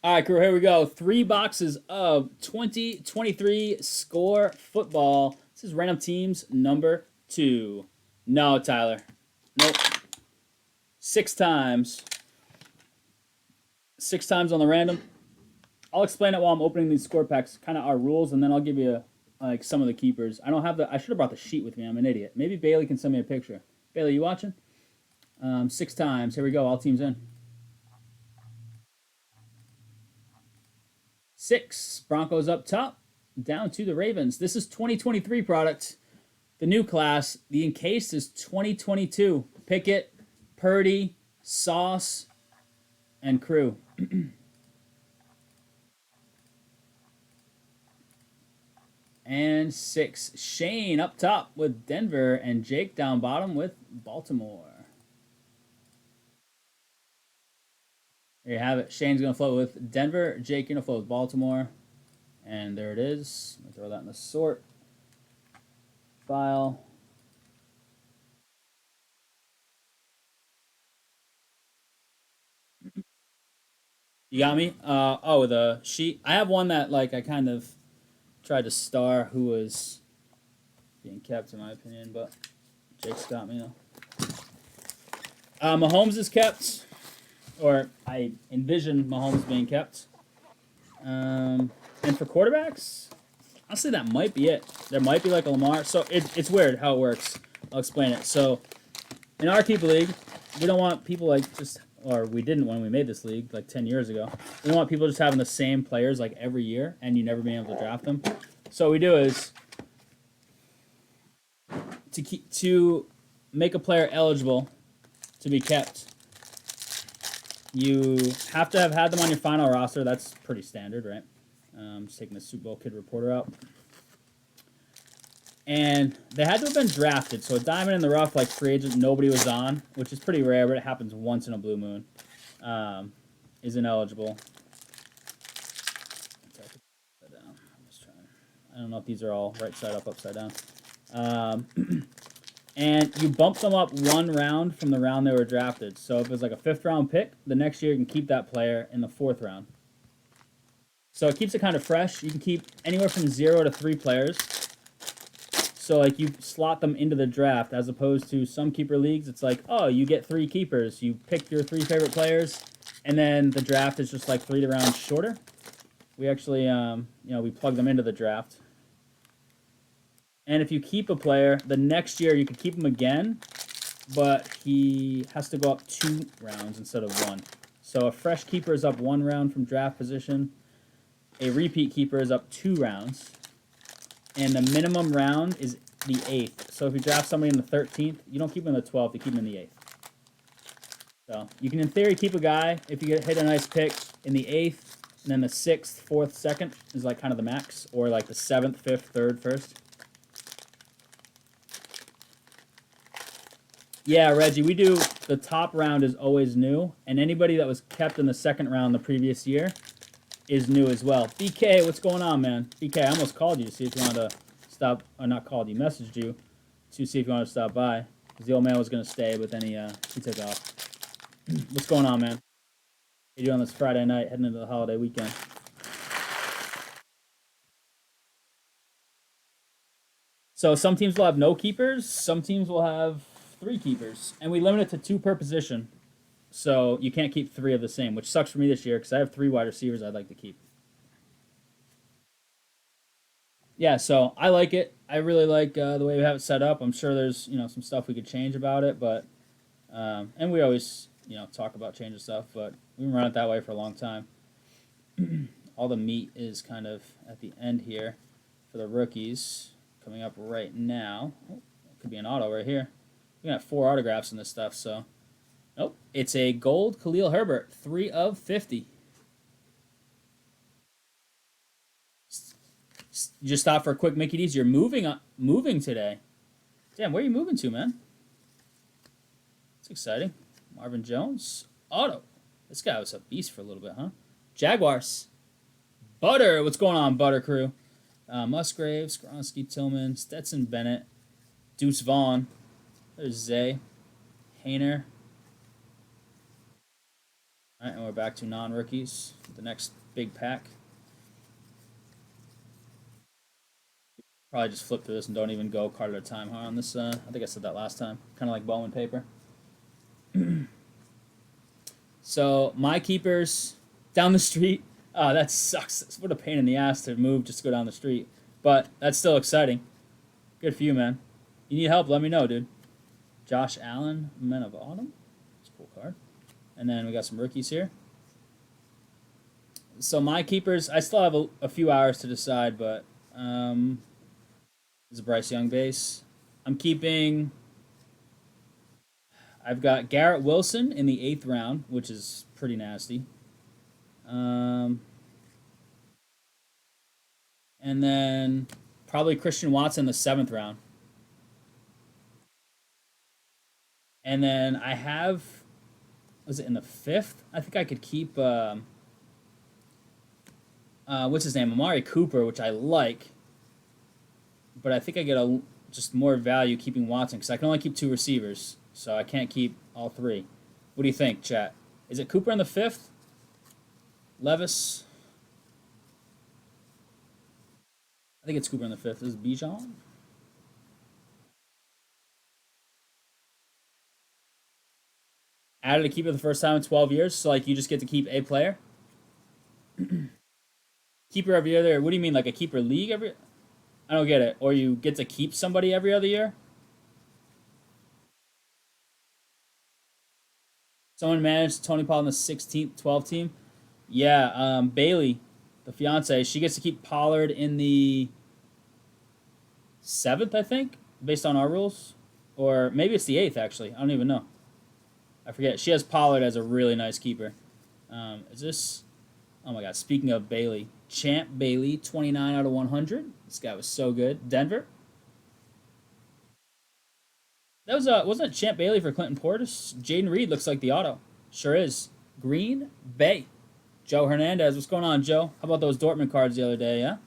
All right, crew, here we go. 3 boxes of 2023 Score Football. This is Random Teams number 2. No, Tyler. Nope. 6 times. 6 times on the random. I'll explain it while I'm opening these score packs, kind of our rules, and then I'll give you like some of the keepers. I don't have the. I should have brought the sheet with me. I'm an idiot. Maybe Bailey can send me a picture. Bailey, you watching? 6 times. Here we go. All teams in. 6. Broncos up top, down to the Ravens. This is 2023 product. The new class. The encased is 2022. Pickett, Purdy, Sauce, and crew. And 6. Shane up top with Denver, and Jake down bottom with Baltimore. There you have it. Shane's going to float with Denver. Jake going to float with Baltimore. And there it is. Let me throw that in the sort file. You got me? Oh, the sheet. I have one that like I kind of tried to star who was being kept, in my opinion, but Jake's got me though. Mahomes is kept, or I envision Mahomes being kept. And for quarterbacks, I'll say that might be it. There might be like a Lamar. So it's weird how it works. I'll explain it. So in our keeper league, we don't want people like just, or we didn't when we made this league like 10 years ago. We don't want people just having the same players like every year and you never being able to draft them. So what we do is to make a player eligible to be kept, you have to have had them on your final roster. That's pretty standard, right? Just taking the Super Bowl Kid Reporter out. And they had to have been drafted. So a diamond in the rough, like free agent, nobody was on, which is pretty rare, but it happens once in a blue moon, is ineligible. I don't know if these are all right side up, upside down. And you bump them up 1 round from the round they were drafted. So if it was like a 5th round pick, the next year you can keep that player in the 4th round. So it keeps it kind of fresh. You can keep anywhere from 0 to 3 players. So like you slot them into the draft as opposed to some keeper leagues. It's like, oh, you get 3 keepers. You pick your 3 favorite players, and then the draft is just like 3 rounds shorter. We actually, we plug them into the draft. And if you keep a player, the next year you can keep him again, but he has to go up 2 rounds instead of 1. So a fresh keeper is up 1 round from draft position. A repeat keeper is up 2 rounds. And the minimum round is the 8th. So if you draft somebody in the 13th, you don't keep him in the 12th, you keep him in the 8th. So you can, in theory, keep a guy if you hit a nice pick in the 8th, and then the 6th, 4th, 2nd is like kind of the max, or like the 7th, 5th, 3rd, 1st. Yeah, Reggie, we do, the top round is always new, and anybody that was kept in the 2nd round the previous year is new as well. BK, what's going on, man? BK, I almost called you to see if you wanted to stop, or not called you, messaged you to see if you wanted to stop by. Because the old man was going to stay, but then he took off. What's going on, man? How you doing this Friday night, heading into the holiday weekend? So some teams will have no keepers, some teams will have 3 keepers, and we limit it to 2 per position. So you can't keep 3 of the same, which sucks for me this year because I have 3 wide receivers I'd like to keep. Yeah, so I like it. I really like the way we have it set up. I'm sure there's some stuff we could change about it, but and we always talk about changing stuff, but we've been running it that way for a long time. All the meat is kind of at the end here for the rookies coming up right now. Oh, it could be an auto right here. We got 4 autographs in this stuff, so. Nope, it's a gold Khalil Herbert, 3 of 50. You just stop for a quick Mickey D's. You're moving today. Damn, where are you moving to, man? It's exciting. Marvin Jones, auto. This guy was a beast for a little bit, huh? Jaguars. Butter, what's going on, Butter Crew? Musgrave, Skronsky, Tillman, Stetson Bennett, Deuce Vaughn. There's Zay, Hayner. All All right, and we're back to non-rookies. The next big pack. Probably just flip through this and don't even go card at a time, huh? On this, I think I said that last time. Kind of like Bowman paper. So my keepers down the street. That sucks. What a pain in the ass to move just to go down the street. But that's still exciting. Good for you, man. You need help? Let me know, dude. Josh Allen, Men of Autumn. That's a cool card. And then we got some rookies here. So my keepers, I still have a few hours to decide, but this is a Bryce Young base. I'm keeping. I've got Garrett Wilson in the 8th round, which is pretty nasty. And then probably Christian Watson in the 7th round. And then I have, was it in the 5th? I think I could keep, what's his name? Amari Cooper, which I like. But I think I get just more value keeping Watson because I can only keep 2 receivers. So I can't keep all 3. What do you think, chat? Is it Cooper in the 5th? Levis? I think it's Cooper in the 5th. Is Bijan? Added a keeper the first time in 12 years, so like you just get to keep a player. Keeper every other. What do you mean, like a keeper league every? I don't get it. Or you get to keep somebody every other year? Someone managed Tony Pollard in the 16th, 12th team. Yeah, Bailey, the fiance, she gets to keep Pollard in the 7th, I think, based on our rules, or maybe it's the 8th. Actually, I don't even know. I forget. She has Pollard as a really nice keeper. Is this? Oh my God! Speaking of Bailey, Champ Bailey, 29 out of 100. This guy was so good. Denver. That was wasn't it Champ Bailey for Clinton Portis? Jaden Reed looks like the auto. Sure is. Green Bay. Joe Hernandez. What's going on, Joe? How about those Dortmund cards the other day? Yeah.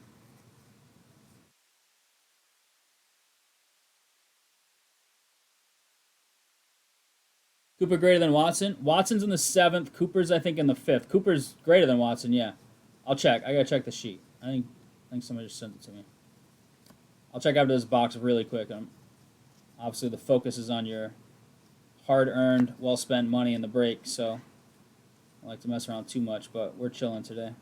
Cooper greater than Watson. Watson's in the 7th. Cooper's I think in the 5th. Cooper's greater than Watson. Yeah. I'll check. I gotta check the sheet. I think somebody just sent it to me. I'll check after this box really quick. Obviously, the focus is on your hard-earned, well-spent money in the break, so I like to mess around too much, but we're chilling today.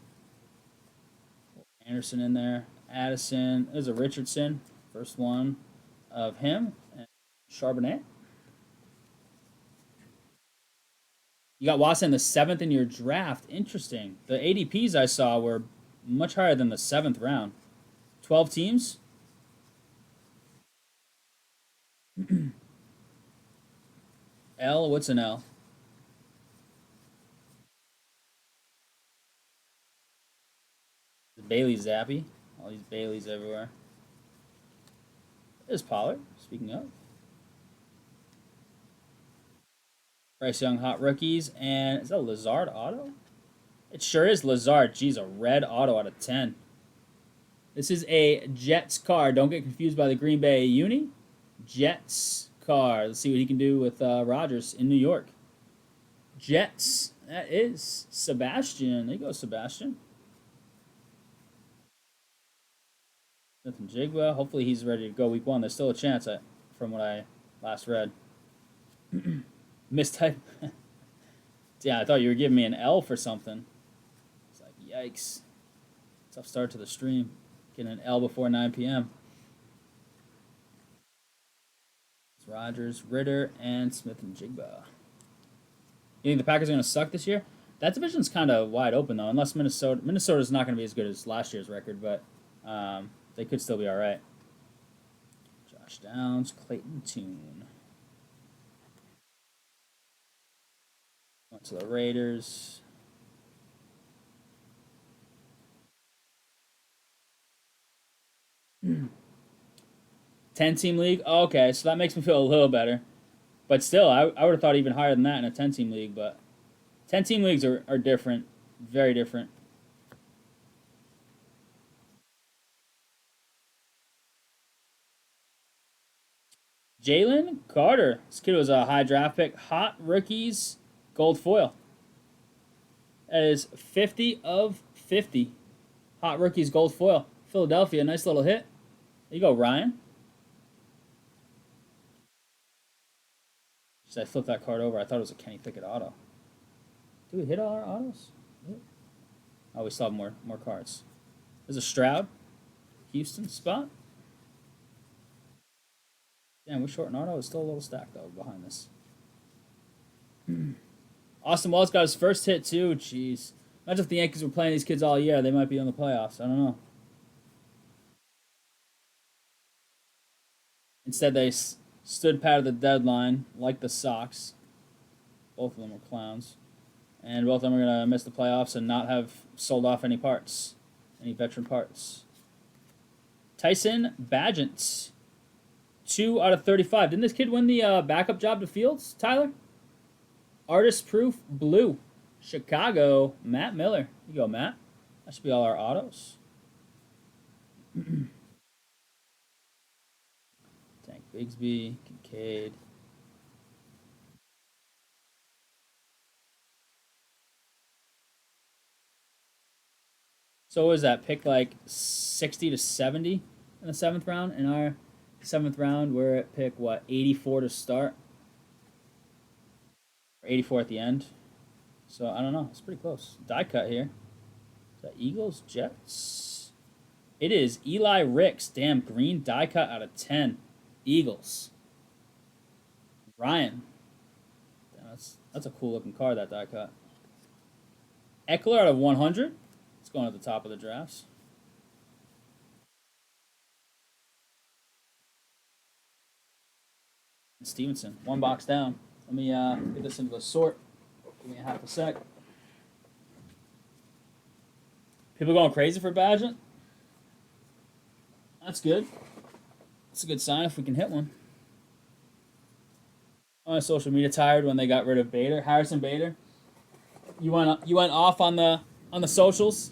Anderson in there. Addison. There's a Richardson. First one of him. And Charbonnet. You got Watson in the 7th in your draft. Interesting. The ADPs I saw were much higher than the 7th round. 12 teams. L, what's an L? Bailey Zappi. All these Baileys everywhere. There's Pollard, speaking of. Bryce Young hot rookies. And is that a Lazard auto? It sure is Lazard. Geez, a red auto out of 10. This is a Jets card. Don't get confused by the Green Bay uni. Jets card. Let's see what he can do with Rodgers in New York. Jets. That is Sebastian. There you go, Sebastian. Smith-Njigba. Hopefully he's ready to go week 1. There's still a chance, from what I last read. Mistype. Yeah, I thought you were giving me an L for something. It's like, yikes. Tough start to the stream. Getting an L before 9 p.m. It's Rodgers, Ritter, and Smith-Njigba. You think the Packers are going to suck this year? That division's kind of wide open, though, unless Minnesota's not going to be as good as last year's record, but they could still be all right. Josh Downs, Clayton Tune. Went to the Raiders. Hmm. 10-team league? Oh, okay, so that makes me feel a little better. But still, I would have thought even higher than that in a 10-team league, but 10-team leagues are different. Very different. Jalen Carter. This kid was a high draft pick. Hot rookies, gold foil. That is 50 of 50. Hot Rookies Gold Foil. Philadelphia, nice little hit. There you go, Ryan. Should I flip that card over? I thought it was a Kenny Pickett auto. Do we hit all our autos? Oh, we still have more cards. There's a Stroud. Houston spot. Damn, we're short an auto. It's still a little stacked, though, behind this. Austin Wells got his first hit, too. Jeez. Imagine if the Yankees were playing these kids all year. They might be in the playoffs. I don't know. Instead, they stood pat at the deadline, like the Sox. Both of them are clowns. And both of them are going to miss the playoffs and not have sold off any parts. Any veteran parts. Tyson Bagent. 2 out of 35. Didn't this kid win the backup job to Fields, Tyler? Artist Proof Blue. Chicago. Matt Miller. You go, Matt. That should be all our autos. Tank Bigsby. Kincaid. So what was that? Pick like 60 to 70 in the 7th round. In our 7th round, we're at pick, what, 84 to start? Or 84 at the end. So, I don't know. It's pretty close. Die cut here. Is that Eagles? Jets? It is Eli Ricks. Damn, green die cut out of 10. Eagles. Ryan. Damn, that's a cool looking card, that die cut. Eckler out of 100. It's going at the top of the drafts. Stevenson, 1 box down. Let me get this into the sort. Give me a half a sec. People going crazy for Bagent? That's good. That's a good sign if we can hit one. On social media tired when they got rid of Bader. Harrison Bader. You went off on the socials.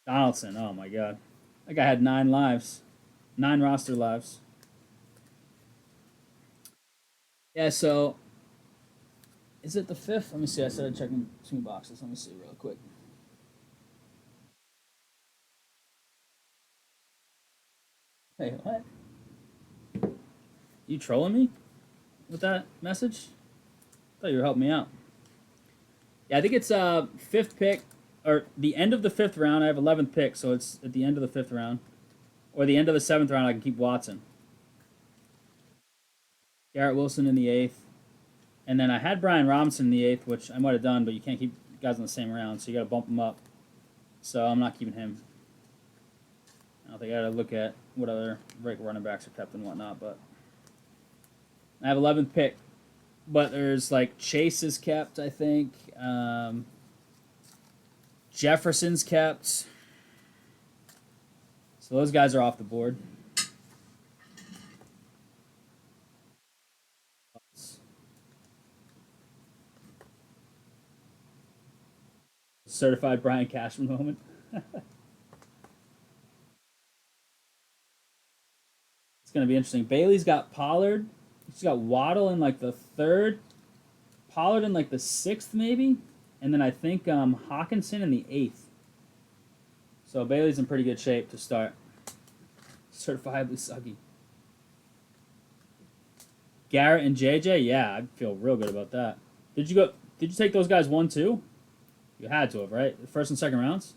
Donaldson, oh my god. That guy had 9 lives. 9 roster lives. Yeah, so is it the 5th? Let me see. I started checking 2 boxes. Let me see real quick. Hey, what? You trolling me with that message? I thought you were helping me out. Yeah, I think it's 5th pick. Or the end of the 5th round. I have 11th pick, so it's at the end of the 5th round. Or the end of the 7th round, I can keep Watson. Garrett Wilson in the 8th. And then I had Brian Robinson in the 8th, which I might have done, but you can't keep guys in the same round, so you got to bump them up. So I'm not keeping him. I don't think I got to look at what other running backs are kept and whatnot, but I have 11th pick. But there's like Chase is kept, I think. Jefferson's kept. So those guys are off the board. Certified Brian Cashman moment. It's going to be interesting. Bailey's got Pollard. He's got Waddle in like the 3rd. Pollard in like the 6th maybe. And then I think Hawkinson in the 8th. So Bailey's in pretty good shape to start. Certifiably sucky. Garrett and JJ, yeah, I feel real good about that. Did you take those guys 1-2? You had to have, right? The 1st and 2nd rounds?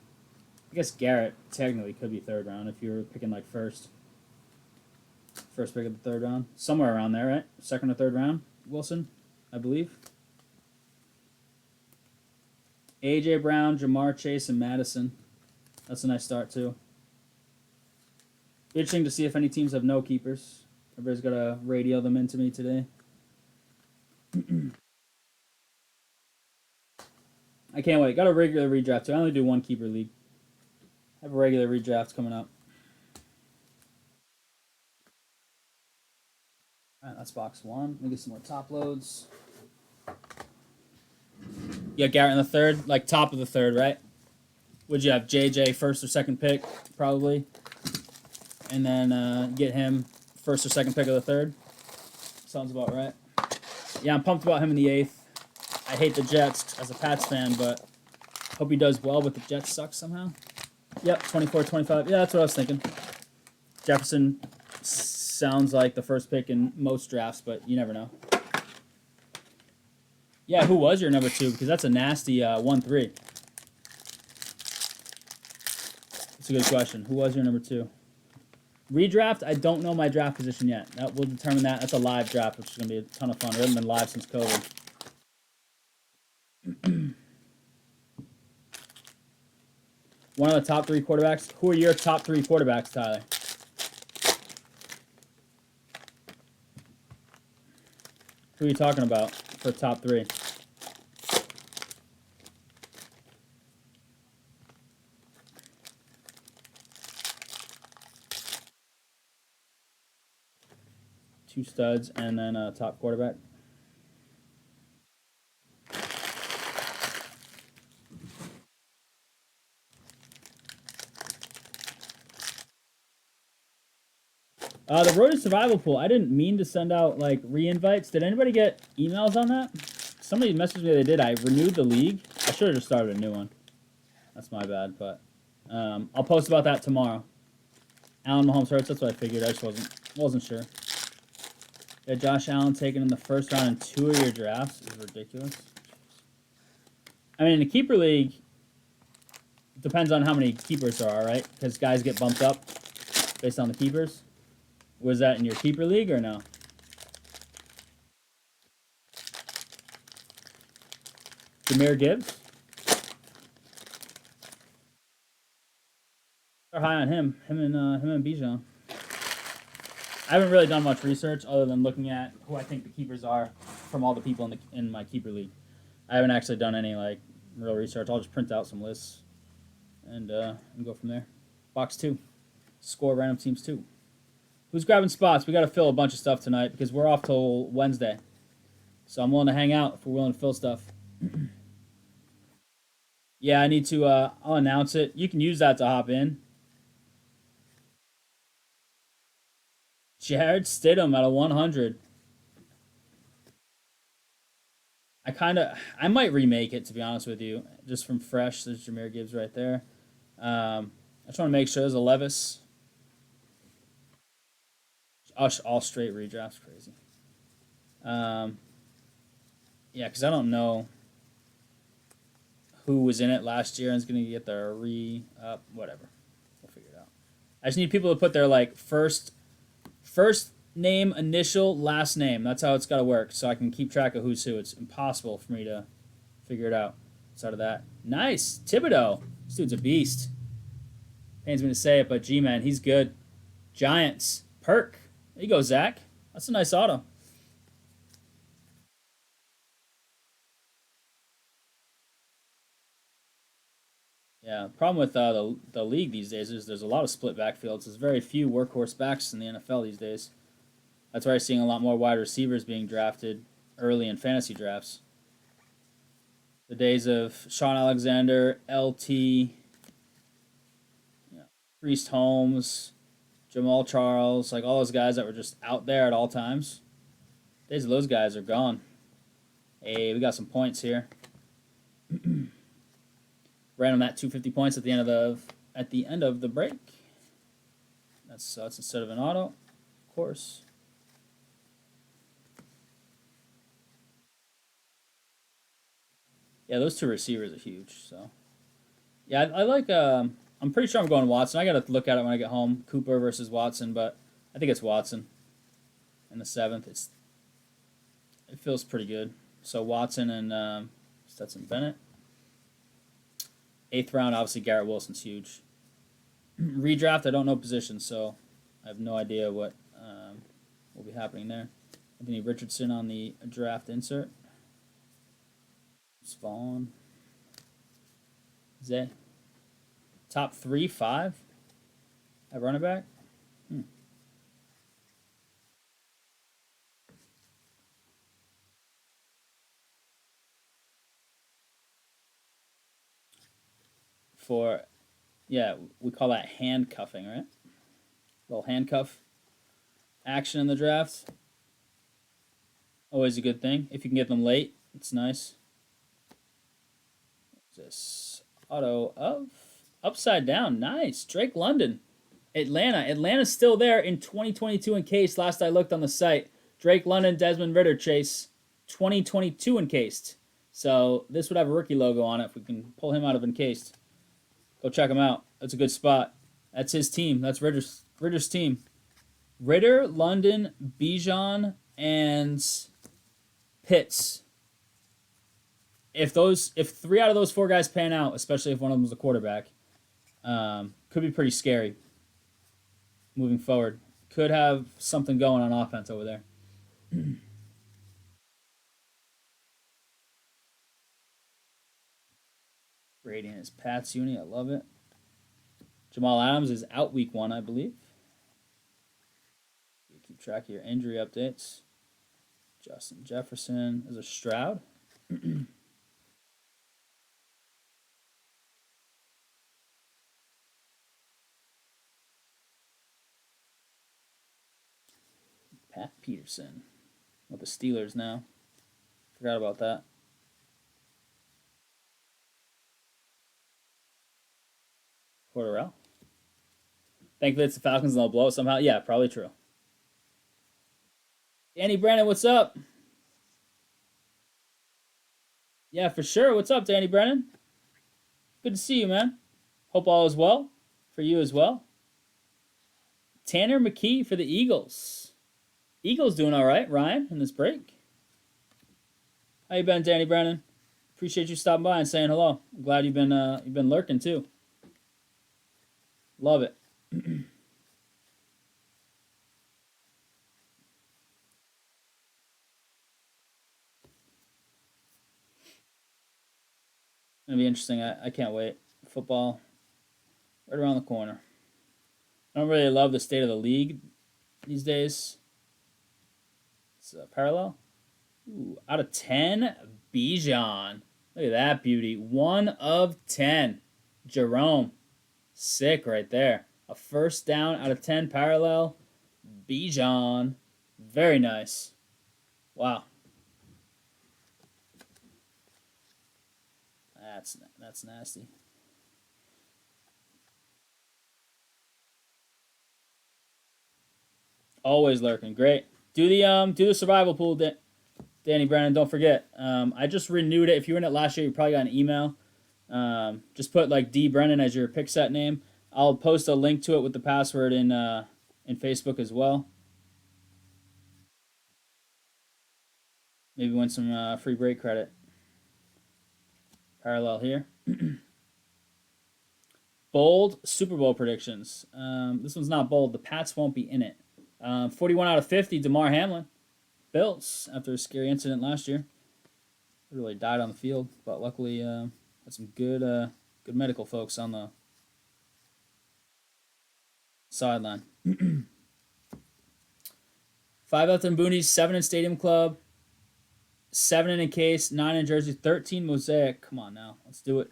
I guess Garrett technically could be 3rd round if you were picking like first pick of the 3rd round. Somewhere around there, right? 2nd or 3rd round. Wilson, I believe. A.J. Brown, Jamar Chase, and Madison. That's a nice start, too. Interesting to see if any teams have no keepers. Everybody's got to radio them into me today. I can't wait. Got a regular redraft, too. I only do 1 keeper league. I have a regular redraft coming up. All right, that's box 1. Let me get some more top loads. Yeah, Garrett in the 3rd, like top of the 3rd, right? Would you have JJ 1st or 2nd pick, probably? And then get him 1st or 2nd pick of the 3rd? Sounds about right. Yeah, I'm pumped about him in the 8th. I hate the Jets as a Pats fan, but hope he does well, but the Jets suck somehow. Yep, 24, 25. Yeah, that's what I was thinking. Jefferson sounds like the first pick in most drafts, but you never know. Yeah, who was your number 2? Because that's a nasty 1-3. That's a good question. Who was your number 2? Redraft, I don't know my draft position yet. That will determine that. That's a live draft, which is going to be a ton of fun. It hasn't been live since COVID. One of the top 3 quarterbacks. Who are your top 3 quarterbacks, Tyler? Who are you talking about for top 3? Two studs and then a top quarterback. The Road to Survival Pool. I didn't mean to send out like re-invites. Did anybody get emails on that? Somebody messaged me they did. I renewed the league. I should have just started a new one. That's my bad, but I'll post about that tomorrow. Allen Mahomes hurts. That's what I figured. I just wasn't sure. Yeah, Josh Allen taken in the first round in 2 of your drafts is ridiculous. I mean, in a keeper league, it depends on how many keepers there are, right? Because guys get bumped up based on the keepers. Was that in your keeper league or no? Jahmyr Gibbs? They're high on him. Him and Bijan. I haven't really done much research other than looking at who I think the keepers are from all the people in my keeper league. I haven't actually done any like real research. I'll just print out some lists and go from there. Box 2. Score random teams 2. Who's grabbing spots? We got to fill a bunch of stuff tonight because we're off till Wednesday. So I'm willing to hang out if we're willing to fill stuff. Yeah, I need to. I'll announce it. You can use that to hop in. Jared Stidham at a 100. I might remake it, to be honest with you. Just from fresh, there's Jahmyr Gibbs right there. I just want to make sure there's a Levis. All straight redrafts, crazy. Yeah, because I don't know who was in it last year and is going to get their re-up. Whatever. We'll figure it out. I just need people to put their like first name, initial, last name. That's how it's got to work, so I can keep track of who's who. It's impossible for me to figure it out outside of that. Nice. Thibodeau. This dude's a beast. Pains me to say it, but G-Man, he's good. Giants. Perk. There you go, Zach. That's a nice auto. Yeah, problem with the league these days is there's a lot of split backfields. There's very few workhorse backs in the NFL these days. That's why you're seeing a lot more wide receivers being drafted early in fantasy drafts. The days of Sean Alexander, LT, Priest Holmes, Jamal Charles, like all those guys that were just out there at all times. Days of those guys are gone. Hey, we got some points here. Ran on that 250 points at the end of the break. That's instead of an auto, of course. Yeah, those two receivers are huge. So, yeah, I like. I'm pretty sure I'm going Watson. I got to look at it when I get home. Cooper versus Watson, but I think it's Watson. In the 7th, it feels pretty good. So Watson and Stetson Bennett. 8th round, obviously Garrett Wilson's huge. Redraft, I don't know position, so I have no idea what will be happening there. Anthony Richardson on the draft insert. Spawn. Zay. Top 3, 5 at running back. Yeah, we call that handcuffing, right? Little handcuff action in the draft. Always a good thing. If you can get them late, it's nice. What's this? Auto of Upside Down. Nice. Drake London. Atlanta. Atlanta's still there in 2022 encased. Last I looked on the site. Drake London, Desmond Ritter, Chase. 2022 encased. So this would have a rookie logo on it if we can pull him out of encased. Go check him out. That's a good spot. That's his team. That's Ritter's team. Ritter, London, Bijan, and Pitts. If 3 out of those 4 guys pan out, especially if one of them is a quarterback, could be pretty scary moving forward. Could have something going on offense over there. Grading is Pat's uni. I love it. Jamal Adams is out week 1, I believe. You keep track of your injury updates. Justin Jefferson is a Stroud. Pat Peterson with the Steelers now. Forgot about that. Cordarrelle. Thankfully, it's the Falcons and they'll blow it somehow. Yeah, probably true. Danny Brennan, what's up? Yeah, for sure. What's up, Danny Brennan? Good to see you, man. Hope all is well for you as well. Tanner McKee for the Eagles. Eagles doing all right, Ryan, in this break. How you been, Danny Brennan? Appreciate you stopping by and saying hello. I'm glad you've been lurking too. Love it. Gonna be interesting. I can't wait. Football right around the corner. I don't really love the state of the league these days. It's parallel. Ooh, out of 10, Bijan. Look at that beauty. 1 of 10. Jerome. Sick right there. A first down out of 10 parallel. Bijan. Very nice. Wow. That's nasty. Always lurking. Great. Do the survival pool, Danny Brennan. Don't forget. I just renewed it. If you were in it last year, you probably got an email. Just put like D Brennan as your pick set name. I'll post a link to it with the password in Facebook as well. Maybe win some free break credit. Parallel here. Bold Super Bowl predictions. This one's not bold. The Pats won't be in it. 41 out of 50, DeMar Hamlin. Bills, after a scary incident last year. Really died on the field, but luckily had some good medical folks on the sideline. 5 left in Boonies, 7 in Stadium Club, 7 in Encased, 9 in Jersey, 13 Mosaic. Come on now, let's do it.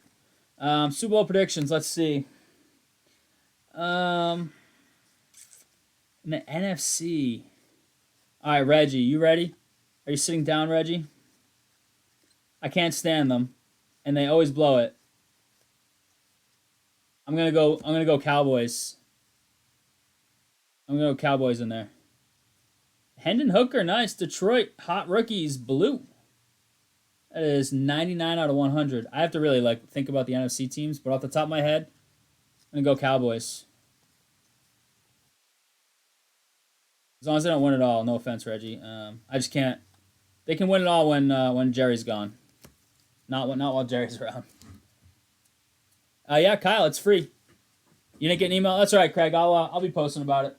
Super Bowl predictions, let's see. In the NFC. All right, Reggie, you ready? Are you sitting down, Reggie? I can't stand them, and they always blow it. I'm gonna go Cowboys. I'm gonna go Cowboys in there. Hendon Hooker, nice. Detroit hot rookies, blue. That is 99 out of 100. I have to really think about the NFC teams, but off the top of my head, I'm gonna go Cowboys. As long as they don't win it all, no offense, Reggie. I just can't. They can win it all when Jerry's gone, not while Jerry's around. Yeah, Kyle, it's free. You didn't get an email? That's all right, Craig. I'll be posting about it.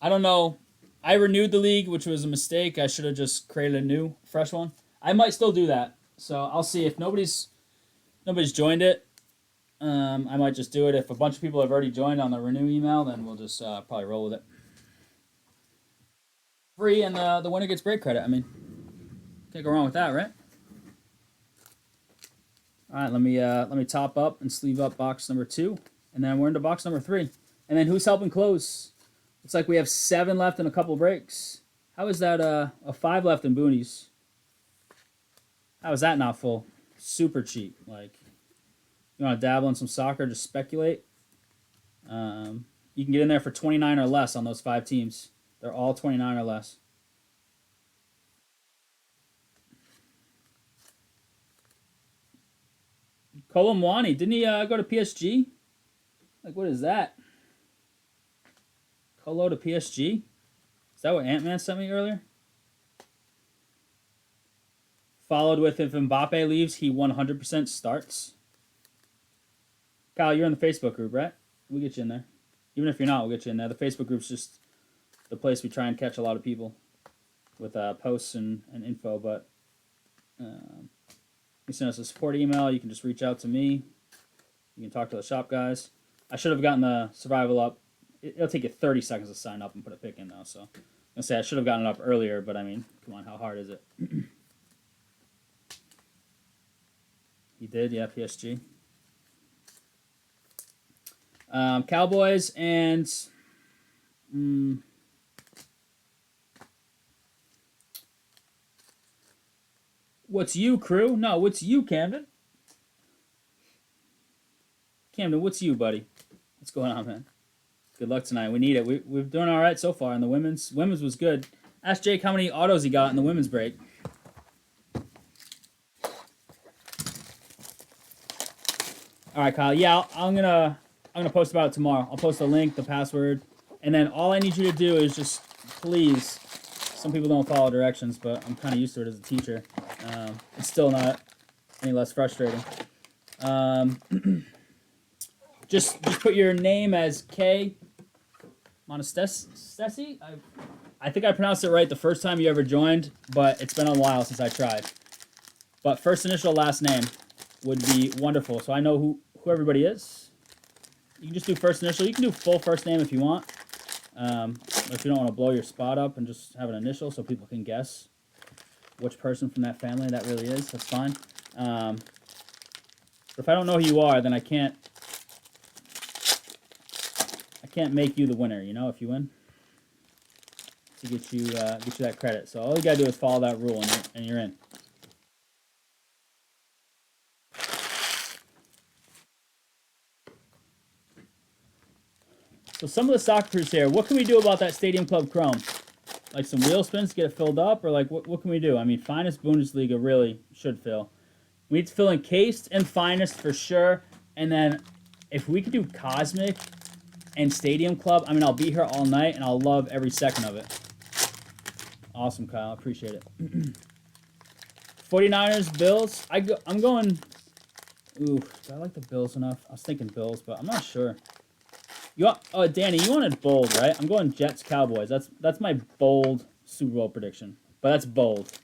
I don't know. I renewed the league, which was a mistake. I should have just created a new, fresh one. I might still do that. So I'll see if nobody's joined it. I might just do it. If a bunch of people have already joined on the renew email, then we'll just probably roll with it. Free, and the winner gets break credit. I mean, can't go wrong with that, right? All right, let me top up and sleeve up box number 2, and then we're into box number 3. And then who's helping close? Looks like we have 7 left and a couple breaks. How is that a 5 left in boonies? How is that not full? Super cheap. Like, you want to dabble in some soccer, just speculate. You can get in there for 29 or less on those 5 teams. They're all 29 or less. Colomwani, didn't he go to PSG? Like, what is that? Colo to PSG? Is that what Ant-Man sent me earlier? Followed with if Mbappe leaves, he 100% starts. Kyle, you're in the Facebook group, right? We'll get you in there. Even if you're not, we'll get you in there. The Facebook group's just the place we try and catch a lot of people with posts and info. But you send us a support email. You can just reach out to me. You can talk to the shop guys. I should have gotten the survival up. It'll take you 30 seconds to sign up and put a pick in now. So I'm gonna say I should have gotten it up earlier, but I mean, come on, how hard is it? He did, yeah, PSG. Cowboys and what's you, crew? No, what's you, Camden? Camden, what's you, buddy? What's going on, man? Good luck tonight. We need it. We're doing all right so far. And the women's was good. Ask Jake how many autos he got in the women's break. All right, Kyle. Yeah, I'm gonna post about it tomorrow. I'll post the link, the password, and then all I need you to do is just please. Some people don't follow directions, but I'm kind of used to it as a teacher. It's still not any less frustrating. Just put your name as K. Monestesi? I think I pronounced it right the first time you ever joined, but it's been a while since I tried. But first initial, last name would be wonderful, so I know who everybody is. You can just do first initial. You can do full first name if you want. If you don't want to blow your spot up and just have an initial so people can guess which person from that family that really is, that's fine. But if I don't know who you are, then I can't make you the winner, you know, if you win, to get you that credit. So all you gotta do is follow that rule, and you're in. So some of the soccer crews here, what can we do about that Stadium Club Chrome? Like some wheel spins to get it filled up, or like what can we do? I mean, Finest Bundesliga really should fill. We need to fill Encased and Finest for sure, and then if we could do Cosmic and Stadium Club, I mean, I'll be here all night, and I'll love every second of it. Awesome, Kyle. Appreciate it. 49ers, Bills. I'm going... Ooh, do I like the Bills enough? I was thinking Bills, but I'm not sure. Danny, you wanted bold, right? I'm going Jets, Cowboys. That's my bold Super Bowl prediction. But that's bold.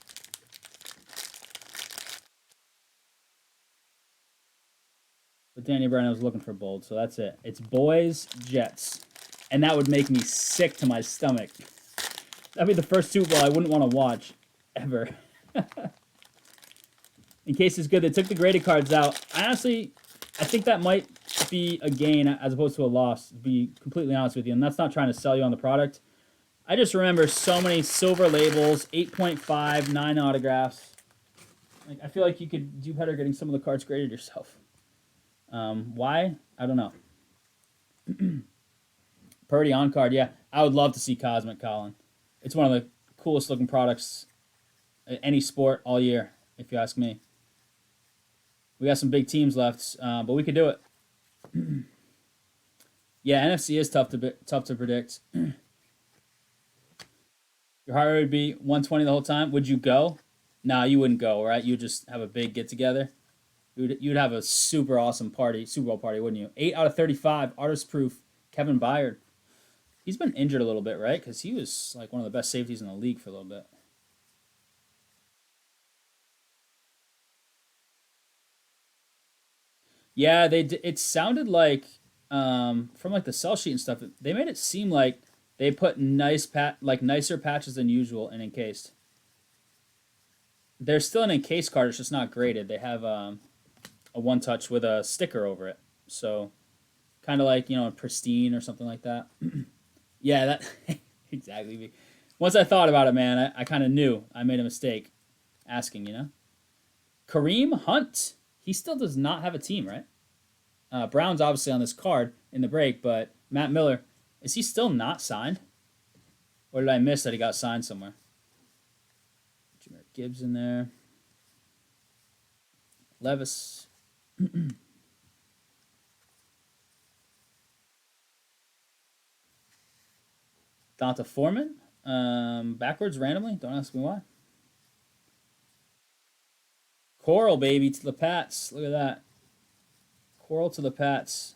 But Danny Brennan was looking for bold, so that's it. It's boys, Jets. And that would make me sick to my stomach. That'd be the first Super Bowl I wouldn't want to watch, ever. In case it's good, they took the graded cards out. I think that might be a gain as opposed to a loss, to be completely honest with you. And that's not trying to sell you on the product. I just remember so many silver labels, 8.5, 9 autographs. Like, I feel like you could do better getting some of the cards graded yourself. Why? I don't know. Purdy on card, yeah. I would love to see Cosmic, Colin. It's one of the coolest looking products in any sport all year, if you ask me. We got some big teams left, but we could do it. Yeah, NFC is tough to predict. Your heart rate would be 120 the whole time. Would you go? Nah, you wouldn't go, right? You'd just have a big get together. You'd have a super awesome party, Super Bowl party, wouldn't you? 8 out of 35, artist proof. Kevin Byard. He's been injured a little bit, right? Because he was like one of the best safeties in the league for a little bit. Yeah, it sounded like from like the sell sheet and stuff. They made it seem like they put nicer patches than usual in encased. There's still an encased card. It's just not graded. They have a one touch with a sticker over it. So kind of like, pristine or something like that. Yeah, that exactly. Once I thought about it, man, I kind of knew I made a mistake asking, you know? Kareem Hunt. He still does not have a team, right? Brown's obviously on this card in the break, but Matt Miller, is he still not signed? Or did I miss that he got signed somewhere? Jahmyr Gibbs in there. Levis. Donta Foreman. Backwards randomly. Don't ask me why. Coral, baby, to the Pats. Look at that. Coral to the Pats.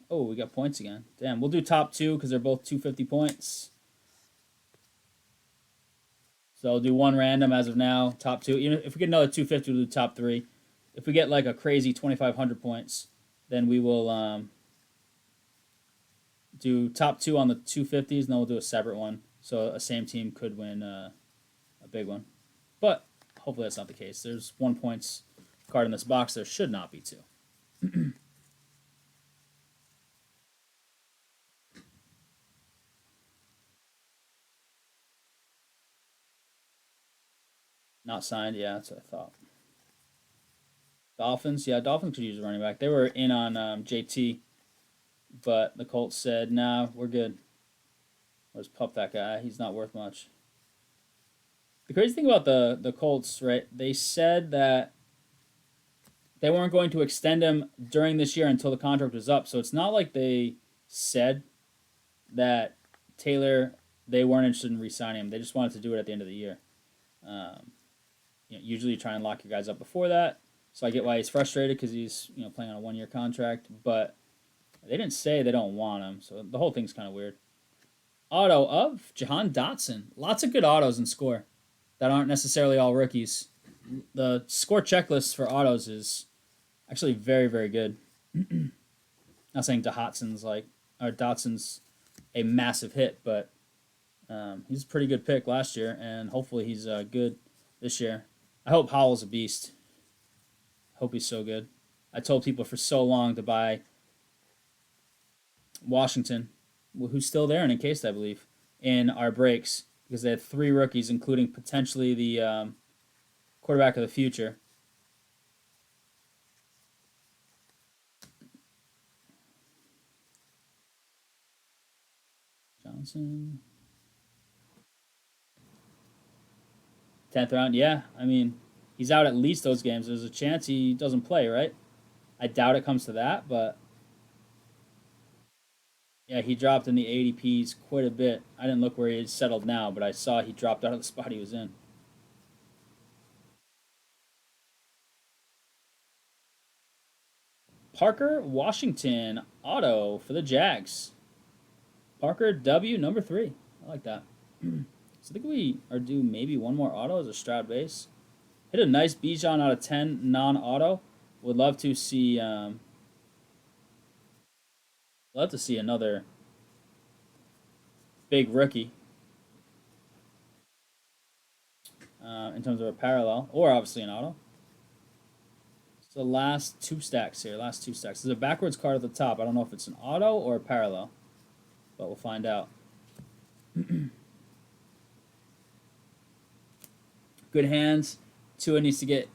Oh, we got points again. Damn, we'll do top two because they're both 250 points. So I'll do one random as of now. Top two. Even if we get another 250, we'll do top three. If we get like a crazy 2,500 points, then we will do top two on the 250s, and then we'll do a separate one. So a same team could win a big one. But hopefully that's not the case. There's 1 points card in this box. There should not be two. Not signed. Yeah, that's what I thought. Dolphins. Yeah, Dolphins could use a running back. They were in on JT, but the Colts said, nah, we're good. Let's pup that guy. He's not worth much. The crazy thing about the Colts, right? They said that they weren't going to extend him during this year until the contract was up. So it's not like they said that Taylor, they weren't interested in re-signing him. They just wanted to do it at the end of the year. Usually you try and lock your guys up before that. So I get why he's frustrated because he's playing on a 1-year contract. But they didn't say they don't want him. So the whole thing's kind of weird. Auto of Jahan Dotson. Lots of good autos in score that aren't necessarily all rookies. The score checklist for autos is actually very, very good. Not saying Dotson's a massive hit, but he's a pretty good pick last year, and hopefully he's good this year. I hope Howell's a beast. Hope he's so good. I told people for so long to buy Washington, who's still there and encased, I believe, in our breaks because they had 3 rookies, including potentially the quarterback of the future. Johnson. 10th round, yeah. I mean, he's out at least those games. There's a chance he doesn't play, right? I doubt it comes to that, but yeah, he dropped in the ADPs quite a bit. I didn't look where he had settled now, but I saw he dropped out of the spot he was in. Parker Washington auto for the Jags. Parker W number 3. I like that. So I think we are due maybe one more auto as a Stroud base. Hit a nice Bijan out of 10 non-auto. Would love to see another big rookie in terms of a parallel, or obviously an auto. It's the last 2 stacks here. Last 2 stacks. There's a backwards card at the top. I don't know if it's an auto or a parallel, but we'll find out. Good hands. Tua needs to get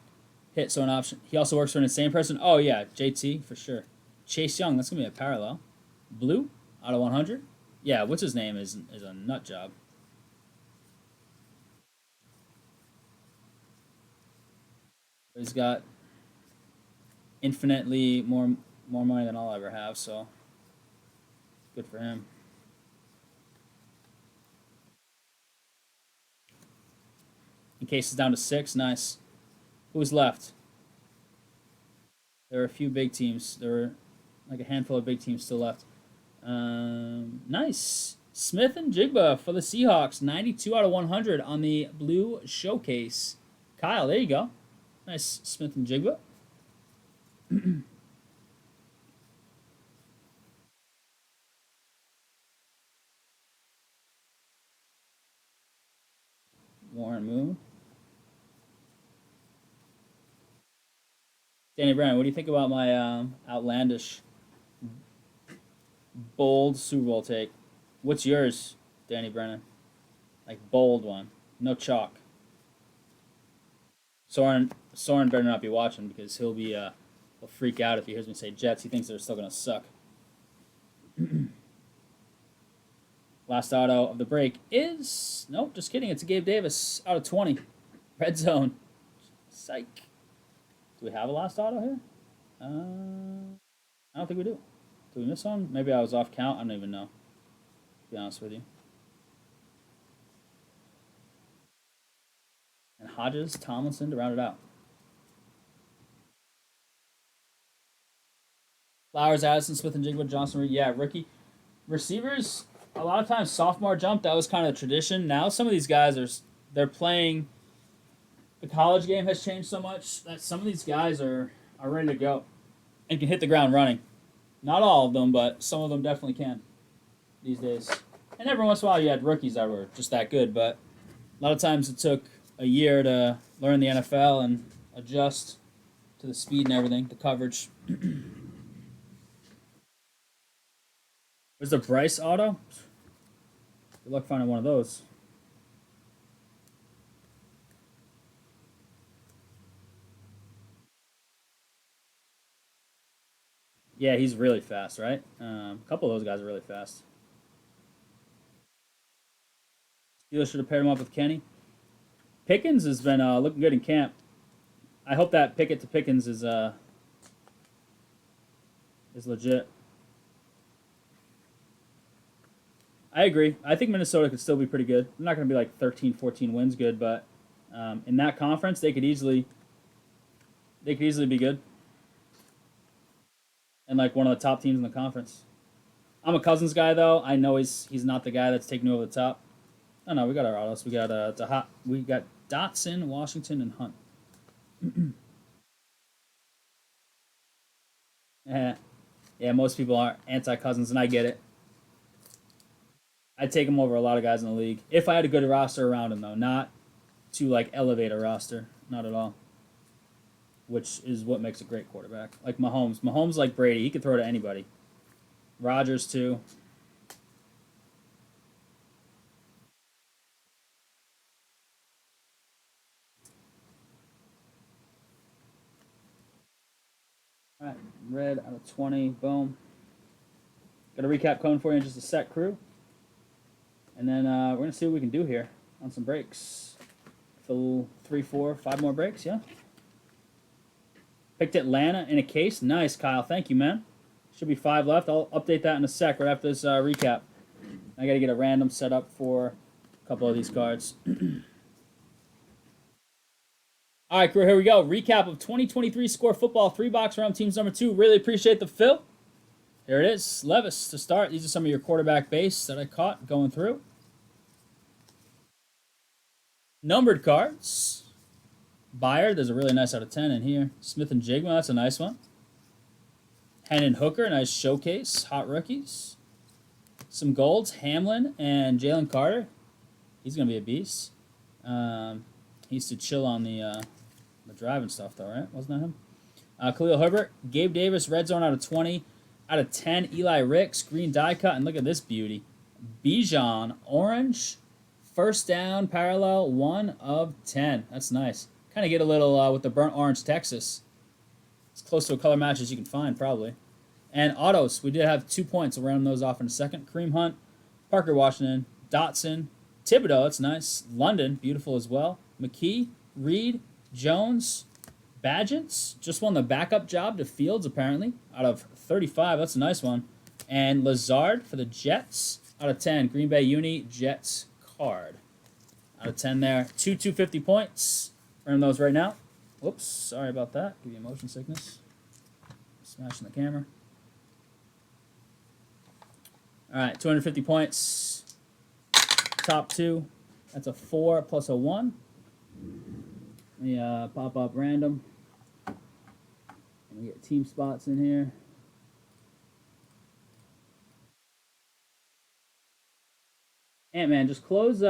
hit, so an option. He also works for an insane person. Oh, yeah, JT, for sure. Chase Young, that's going to be a parallel. Blue, out of 100. Yeah, what's his name is a nut job. He's got infinitely more money than I'll ever have, so good for him. In case it's down to 6, nice. Who's left? There are a few big teams. There were like a handful of big teams still left. Nice. Smith-Njigba for the Seahawks. 92 out of 100 on the blue showcase. Kyle, there you go. Nice Smith-Njigba. Warren Moon. Danny Brown, what do you think about my outlandish, bold Super Bowl take? What's yours? Danny Brennan. Like, bold one. No chalk. Soren better not be watching because he'll freak out if he hears me say Jets. He thinks they're still going to suck. Last auto of the break is... Nope, just kidding. It's a Gabe Davis out of 20. Red zone. Psych. Do we have a last auto here? I don't think we do. Did we miss one? Maybe I was off count. I don't even know, to be honest with you. And Hodges, Tomlinson to round it out. Flowers, Addison, Smith and Jigba, Johnson, Reed. Yeah, rookie. Receivers, a lot of times sophomore jump, that was kind of a tradition. Now some of these guys they're playing. The college game has changed so much that some of these guys are ready to go and can hit the ground running. Not all of them, but some of them definitely can these days. And every once in a while you had rookies that were just that good, but a lot of times it took a year to learn the NFL and adjust to the speed and everything, the coverage. Was the Bryce auto? Good luck finding one of those. Yeah, he's really fast, right? A couple of those guys are really fast. Steelers should have paired him up with Kenny. Pickens has been looking good in camp. I hope that Pickett to Pickens is legit. I agree. I think Minnesota could still be pretty good. They're not going to be like 13, 14 wins good, but in that conference, they could easily be good. And like one of the top teams in the conference. I'm a Cousins guy though. I know he's not the guy that's taking me over the top. Oh no, we got our autos. We got Dotson, Washington, and Hunt. Yeah, most people are anti-Cousins, and I get it. I'd take him over a lot of guys in the league if I had a good roster around him, though, not to like elevate a roster, not at all. Which is what makes a great quarterback. Like Mahomes. Mahomes, like Brady, he could throw to anybody. Rodgers, too. All right, red out of 20. Boom. Got a recap cone for you in just a sec, crew. And then we're going to see what we can do here on some breaks. Fill 3, 4, 5 more breaks, yeah? Picked Atlanta in a case. Nice, Kyle. Thank you, man. Should be 5 left. I'll update that in a sec right after this recap. I got to get a random set up for a couple of these cards. All right, crew, here we go. Recap of 2023 Score Football 3-box round teams number 2. Really appreciate the fill. Here it is. Levis to start. These are some of your quarterback base that I caught going through. Numbered cards. Byard, there's a really nice out of 10 in here. Smith and Jigma, that's a nice one. Hendon Hooker, nice showcase. Hot rookies. Some golds. Hamlin and Jalen Carter. He's going to be a beast. He used to chill on the driving stuff, though, right? Wasn't that him? Khalil Herbert. Gabe Davis, red zone out of 20. Out of 10, Eli Ricks, green die cut. And look at this beauty. Bijan, orange. First down, parallel, 1 of 10. That's nice. Kind of get a little with the burnt orange Texas. It's close to a color match as you can find, probably. And autos, we did have 2 points. We'll round those off in a second. Kareem Hunt, Parker Washington, Dotson, Thibodeau, that's nice. London, beautiful as well. McKee, Reed, Jones, Badgets, just won the backup job to Fields, apparently, out of 35. That's a nice one. And Lazard for the Jets, out of 10. Green Bay Uni, Jets card. Out of 10 there. 250 points. Earn those right now. Whoops, sorry about that. Give you motion sickness. Smashing the camera. All right, 250 points. Top 2. That's a 4 plus a 1. Let me pop up random. And we get team spots in here. Ant-Man, just close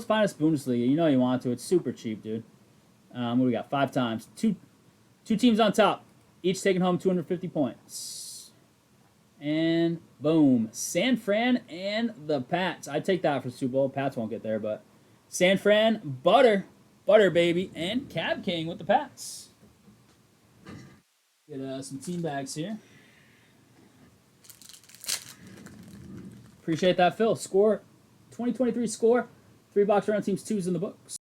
Finest Bundesliga. You know you want to. It's super cheap, dude. What do we got? 5 times. Two teams on top. Each taking home 250 points. And boom. San Fran and the Pats. I'd take that for Super Bowl. Pats won't get there, but San Fran, Butter, baby, and Cab King with the Pats. Get some team bags here. Appreciate that, Phil. Score 2023 score. 3 box round teams, 2s in the books.